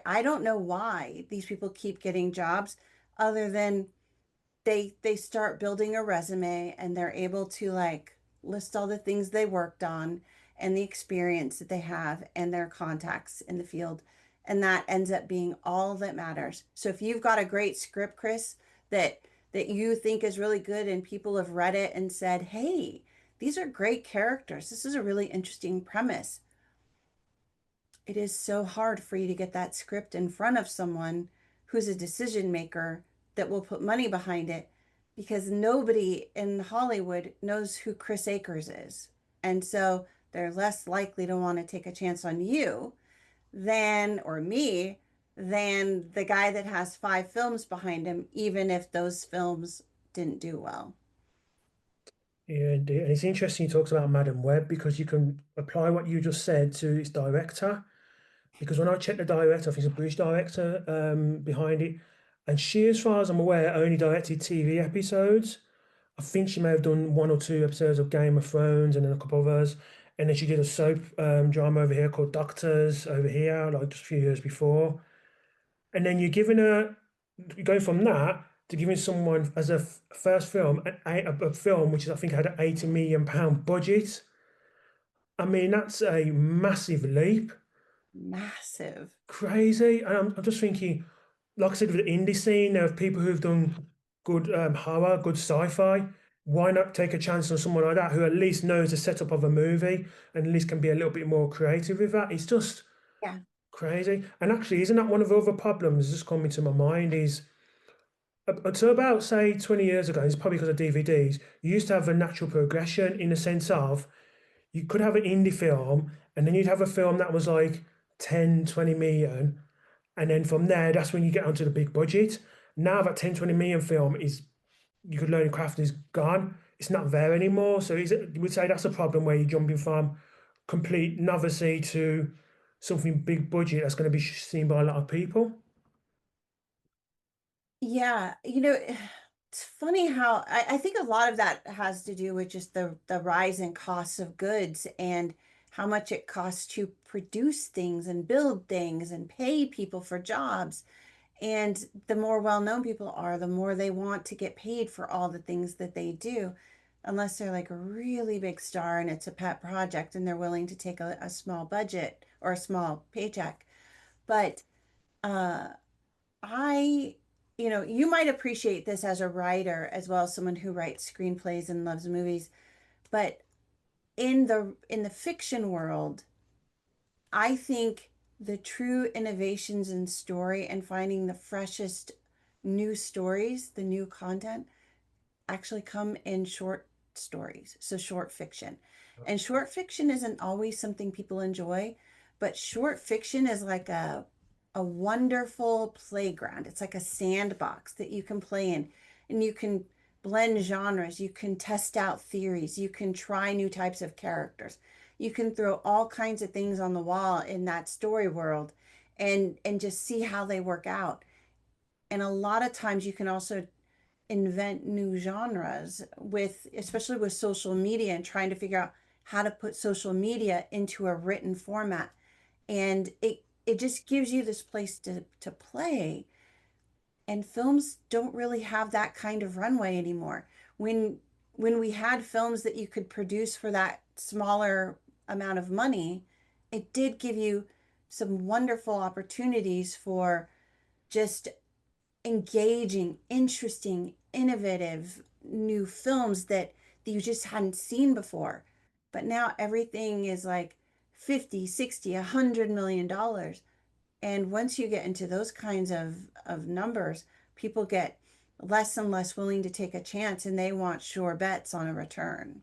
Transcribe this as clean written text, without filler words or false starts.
I don't know why these people keep getting jobs other than they start building a resume and they're able to like list all the things they worked on and the experience that they have and their contacts in the field. And that ends up being all that matters. So if you've got a great script, Chris, that you think is really good and people have read it and said, "Hey, these are great characters. This is a really interesting premise." It is so hard for you to get that script in front of someone who's a decision maker that will put money behind it because nobody in Hollywood knows who Chris Akers is. And so they're less likely to want to take a chance on you than, or me, than the guy that has five films behind him, even if those films didn't do well. Yeah, indeed. And it's interesting you talked about Madam Web because you can apply what you just said to its director. Because when I checked the director, I think it's a British director behind it, and she, as far as I'm aware, only directed TV episodes. I think she may have done one or two episodes of Game of Thrones and then a couple of others. And then she did a soap drama over here called Doctors over here, like just a few years before. And then you go from that to giving someone as a first film, a film which is, I think had an £80 million budget. I mean, that's a massive leap. Massive. Crazy. And I'm just thinking, like I said, with the indie scene, there are people who've done good horror, good sci-fi. Why not take a chance on someone like that who at least knows the setup of a movie and at least can be a little bit more creative with that? It's just Yeah. crazy. And actually, isn't that one of the other problems that's coming to my mind is until about, say, 20 years ago, it's probably because of DVDs, you used to have a natural progression in the sense of you could have an indie film and then you'd have a film that was like 10, 20 million. And then from there, that's when you get onto the big budget. Now that 10, 20 million film is, you could learn craft is gone. It's not there anymore. So you would say that's a problem where you're jumping from complete novice to something big budget that's going to be seen by a lot of people. Yeah, it's funny how I think a lot of that has to do with just the rise in costs of goods and how much it costs to produce things and build things and pay people for jobs. And the more well-known people are, the more they want to get paid for all the things that they do, unless they're like a really big star and it's a pet project and they're willing to take a small budget or a small paycheck. But uh I, you might appreciate this as a writer as well as someone who writes screenplays and loves movies, but in the fiction world, I think the true innovations in story and finding the freshest new stories, the new content actually come in short stories, so short fiction. And short fiction isn't always something people enjoy, but short fiction is like a wonderful playground. It's like a sandbox that you can play in and you can blend genres, you can test out theories, you can try new types of characters. You can throw all kinds of things on the wall in that story world and just see how they work out. And a lot of times you can also invent new genres with, especially with social media and trying to figure out how to put social media into a written format. And it just gives you this place to play. And films don't really have that kind of runway anymore. When we had films that you could produce for that smaller amount of money, it did give you some wonderful opportunities for just engaging, interesting, innovative new films that you just hadn't seen before. But now everything is like 50, 60, $100 million. And once you get into those kinds of numbers, people get less and less willing to take a chance and they want sure bets on a return.